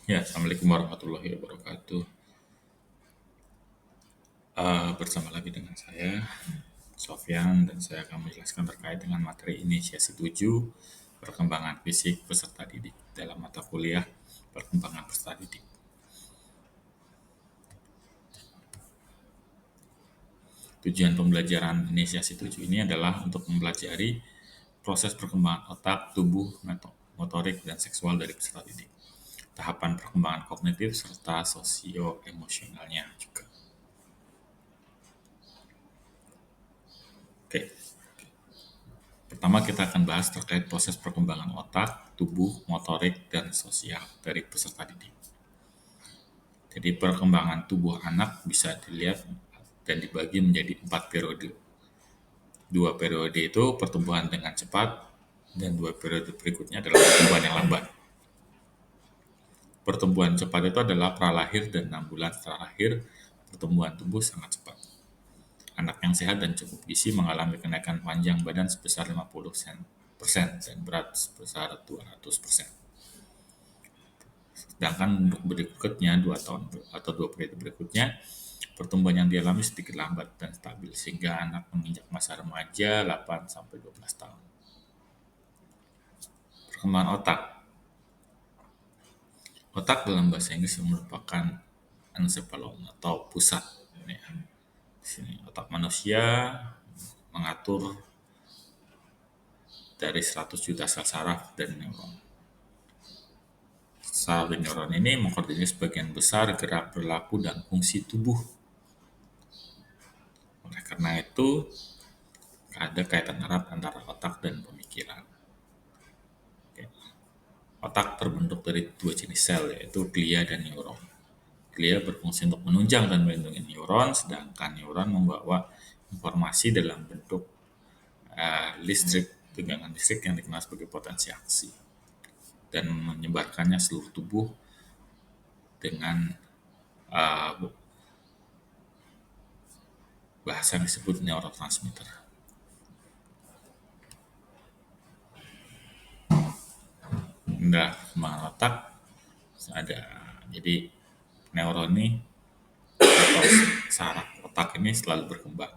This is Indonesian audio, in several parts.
Ya, Assalamualaikum warahmatullahi wabarakatuh. Bersama lagi dengan saya, Sofyan, dan saya akan menjelaskan terkait dengan materi inisiasi 7, perkembangan fisik peserta didik dalam mata kuliah perkembangan peserta didik. Tujuan pembelajaran inisiasi 7 ini adalah untuk mempelajari proses perkembangan otak, tubuh, motorik, dan seksual dari peserta didik. Tahapan perkembangan kognitif serta sosio-emosionalnya juga. Oke, pertama kita akan bahas terkait proses perkembangan otak, tubuh, motorik, dan sosial dari peserta didik. Jadi perkembangan tubuh anak bisa dilihat dan dibagi menjadi 4 periode. 2 periode itu pertumbuhan dengan cepat, dan 2 periode berikutnya adalah pertumbuhan yang lambat. Pertumbuhan cepat itu adalah pralahir dan 6 bulan setelah lahir, pertumbuhan tubuh sangat cepat. Anak yang sehat dan cukup gizi mengalami kenaikan panjang badan sebesar 50% dan berat sebesar 200%. Sedangkan untuk berikutnya 2 tahun atau 2 periode berikutnya, pertumbuhan yang dialami sedikit lambat dan stabil sehingga anak menginjak masa remaja 8 sampai 12 tahun. Perkembangan otak. Otak dalam bahasa Inggris merupakan encephalon atau pusat. Ya. Di sini otak manusia mengatur dari 100 juta sel saraf dan neuron. Saraf dan neuron ini mengkoordinir sebagian besar gerak, perilaku, dan fungsi tubuh. Oleh karena itu, ada kaitan erat antara otak dan pemikiran. Oke. Otak terbentuk dari 2 jenis sel, yaitu glia dan neuron. Glia berfungsi untuk menunjang dan melindungi neuron, sedangkan neuron membawa informasi dalam bentuk listrik, tegangan listrik yang dikenal sebagai potensi aksi, dan menyebarkannya seluruh tubuh dengan uh, bahasa yang disebut neurotransmitter. Nah, perkembangan otak ada. Jadi neuron ini atau saraf otak ini selalu berkembang.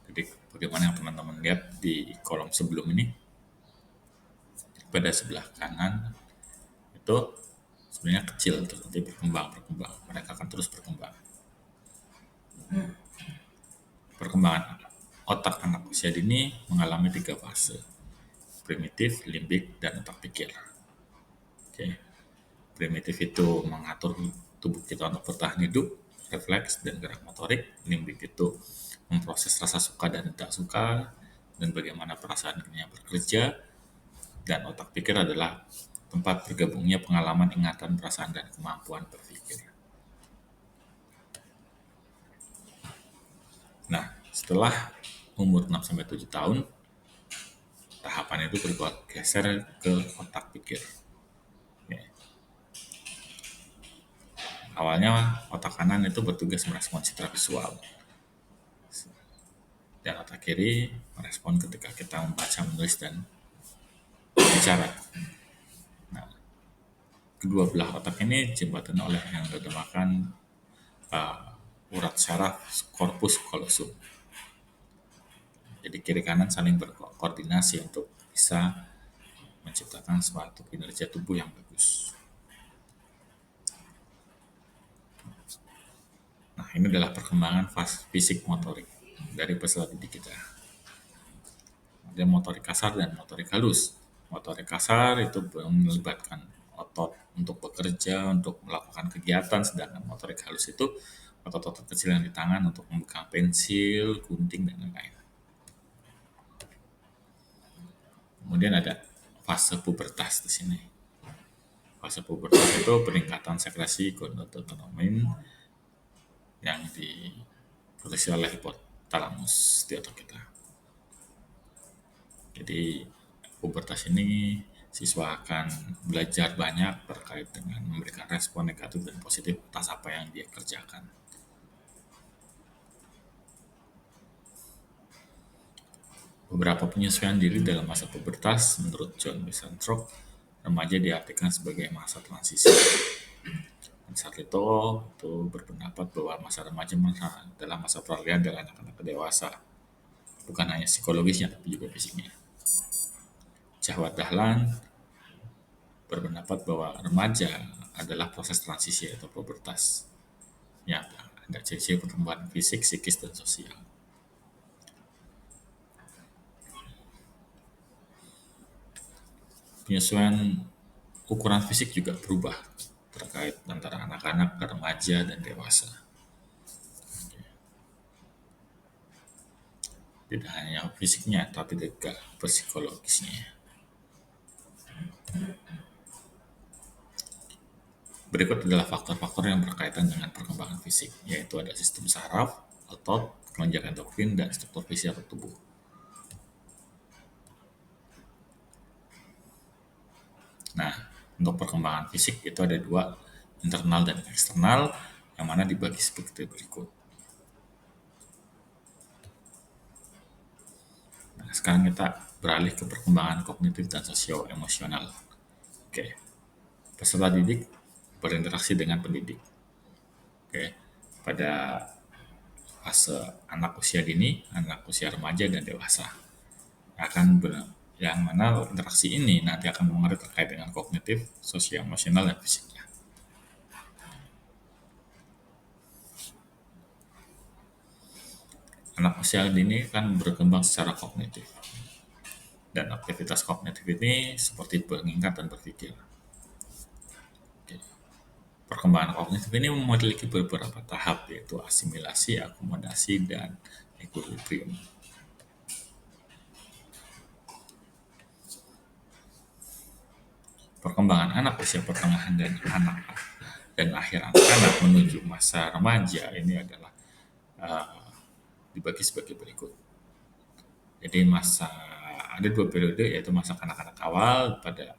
Jadi bagaimana yang teman-teman lihat di kolom sebelum ini, pada sebelah kanan itu sebenarnya kecil, terus nanti berkembang. Mereka akan terus berkembang. Perkembangan otak anak usia dini mengalami 3 fase: primitif, limbik, dan otak pikir. Oke. Primitif itu mengatur tubuh kita untuk bertahan hidup, refleks, dan gerak motorik. Limbik itu memproses rasa suka dan tidak suka, dan bagaimana perasaan kita bekerja. Dan otak pikir adalah tempat bergabungnya pengalaman, ingatan, perasaan, dan kemampuan berpikir. Nah, setelah umur 6-7 tahun, tahapan itu bergeser ke otak pikir. Ya. Awalnya otak kanan itu bertugas merespon citra visual, dan otak kiri merespon ketika kita membaca, menulis, dan bicara. Nah, kedua belah otak ini jembatan oleh yang dinamakan urat saraf corpus callosum. Jadi kiri kanan saling berkoordinasi untuk bisa menciptakan suatu kinerja tubuh yang bagus. Nah, ini adalah perkembangan fisik motorik dari peserta didik kita. Ada motorik kasar dan motorik halus. Motorik kasar itu melibatkan otot untuk bekerja, untuk melakukan kegiatan, sedangkan motorik halus itu otot-otot kecil yang di tangan untuk membuka pensil, gunting, dan lain-lain. Kemudian ada fase pubertas di sini. Fase pubertas itu peningkatan sekresi gonadotropin yang diproduksi oleh hipotalamus di otak kita. Jadi pubertas ini siswa akan belajar banyak terkait dengan memberikan respon negatif dan positif atas apa yang dia kerjakan. Beberapa penyesuaian diri dalam masa pubertas menurut John Misanthrope remaja diartikan sebagai masa transisi. Sarlito itu berpendapat bahwa masa remaja adalah masa peralihan dari anak-anak ke dewasa, bukan hanya psikologisnya tapi juga fisiknya. Jawad Dahlan berpendapat bahwa remaja adalah proses transisi atau pubertas. Nyata, ada ciri-ciri pertumbuhan fisik, psikis, dan sosial. Penyesuaian ukuran fisik juga berubah terkait antara anak-anak, remaja, dan dewasa. Tidak hanya fisiknya, tapi juga psikologisnya. Berikut adalah faktor-faktor yang berkaitan dengan perkembangan fisik, yaitu ada sistem saraf, otot, kelenjar endokrin, dan struktur fisik tubuh. Nah, untuk perkembangan fisik itu ada dua, internal dan eksternal, yang mana dibagi seperti berikut. Nah, sekarang kita beralih ke perkembangan kognitif dan sosio-emosional. Oke, peserta didik berinteraksi dengan pendidik. Oke, pada fase anak usia dini, anak usia remaja, dan dewasa. Yang mana interaksi ini nanti akan mempengaruhi terkait dengan kognitif, sosio-emosional, dan fisiknya. Anak usia dini kan berkembang secara kognitif. Dan aktivitas kognitif ini seperti mengingat dan berpikir. Oke. Perkembangan kognitif ini memiliki beberapa tahap, yaitu asimilasi, akomodasi, dan equilibrium. Perkembangan anak usia pertengahan dan akhir anak-anak menuju masa remaja ini adalah dibagi sebagai berikut. Jadi ada dua periode, yaitu masa kanak-kanak awal pada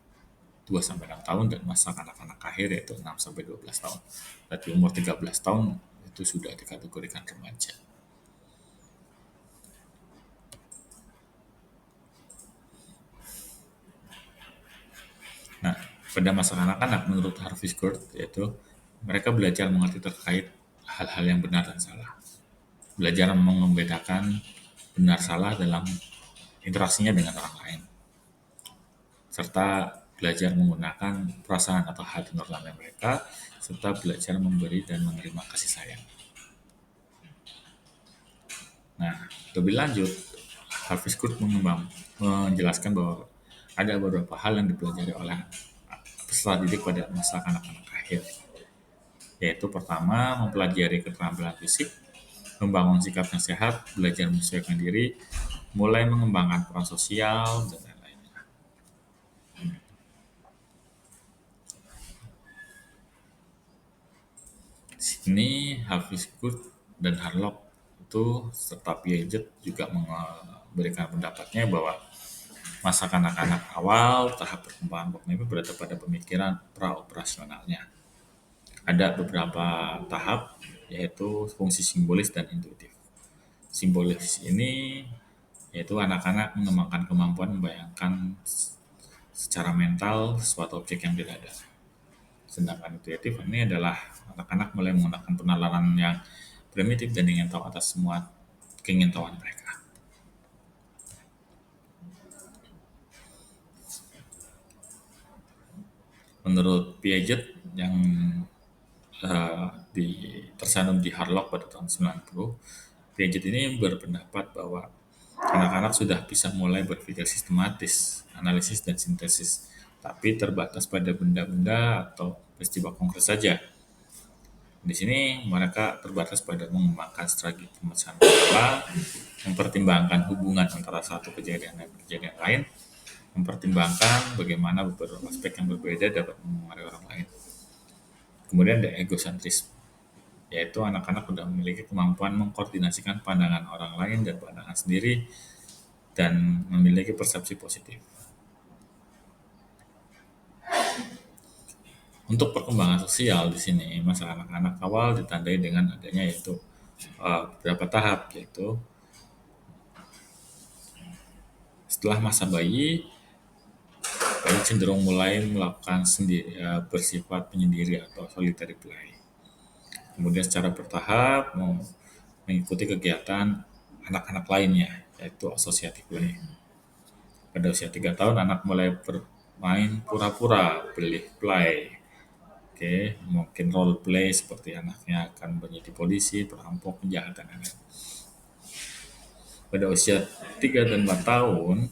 2-6 tahun dan masa kanak-kanak akhir yaitu 6-12 tahun. Berarti umur 13 tahun itu sudah dikategorikan remaja. Nah, pada masa kanak-kanak menurut Harvey Schwartz yaitu mereka belajar mengerti terkait hal-hal yang benar dan salah. Belajar membedakan benar salah dalam interaksinya dengan orang lain. Serta belajar menggunakan perasaan atau hati nurani mereka, serta belajar memberi dan menerima kasih sayang. Nah, lebih lanjut, Harvey Schwartz menjelaskan bahwa ada beberapa hal yang dipelajari oleh peserta didik pada masa kanak-kanak akhir, yaitu pertama, mempelajari keterampilan fisik, membangun sikap yang sehat, belajar menyesuaikan diri, mulai mengembangkan peran sosial, dan lain-lainnya. Di sini Harvey Schwartz dan Harlock itu serta Piaget juga memberikan pendapatnya bahwa masa kanak-kanak awal tahap perkembangan kognitif berada pada pemikiran praoperasionalnya. Ada beberapa tahap, yaitu fungsi simbolis dan intuitif. Simbolis ini yaitu anak-anak mengembangkan kemampuan membayangkan secara mental suatu objek yang tidak ada. Sedangkan intuitif ini adalah anak-anak mulai menggunakan penalaran yang primitif dan ingin tahu atas semua keingintahuan mereka. Menurut Piaget yang tersanum di Harlock pada tahun 90, Piaget ini berpendapat bahwa anak-anak sudah bisa mulai berpikir sistematis, analisis, dan sintesis, tapi terbatas pada benda-benda atau peristiwa konkret saja. Di sini mereka terbatas pada mengembangkan strategi pemecahan masalah, mempertimbangkan hubungan antara satu kejadian dan kejadian lain, mempertimbangkan bagaimana beberapa aspek yang berbeda dapat mempengaruhi orang lain. Kemudian ada egosentrisme, yaitu anak-anak sudah memiliki kemampuan mengkoordinasikan pandangan orang lain dan pandangan sendiri dan memiliki persepsi positif. Untuk perkembangan sosial di sini, masa anak-anak awal ditandai dengan adanya yaitu beberapa tahap, yaitu setelah masa bayi cenderung mulai melakukan sendiri, bersifat penyendiri atau solitary play. Kemudian secara bertahap mengikuti kegiatan anak-anak lainnya, yaitu associative play. Pada usia 3 tahun, anak mulai bermain pura-pura, belief play. Oke, mungkin role play seperti anaknya akan menjadi polisi, perampok, penjahat, dan lain-lain. Pada usia 3 dan 4 tahun,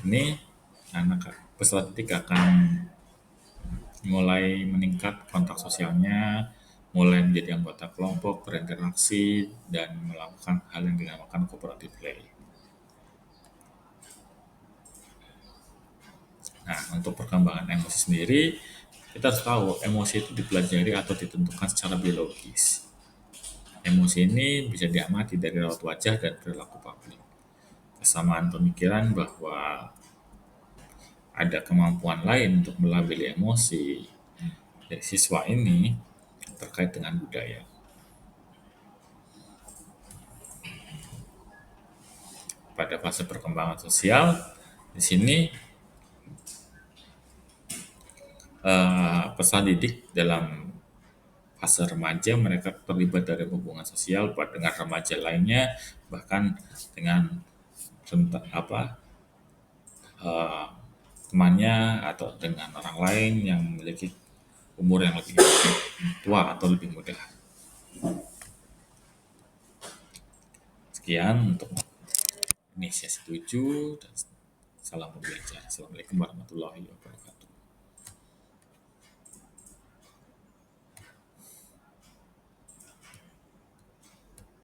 ini anak peserta didik akan mulai meningkat kontak sosialnya, mulai menjadi anggota kelompok, berinteraksi, dan melakukan hal yang dinamakan cooperative play. Nah, untuk perkembangan emosi sendiri, kita harus tahu emosi itu dipelajari atau ditentukan secara biologis. Emosi ini bisa diamati dari raut wajah dan perilaku publik. Kesamaan pemikiran bahwa ada kemampuan lain untuk melabeli emosi dari siswa ini terkait dengan budaya. Pada fase perkembangan sosial, di sini peserta didik dalam fase remaja mereka terlibat dari hubungan sosial dengan remaja lainnya, bahkan dengan temannya atau dengan orang lain yang memiliki umur yang lebih tua atau lebih muda. Sekian untuk ini, saya setuju dan salam belajar. Assalamualaikum warahmatullahi wabarakatuh.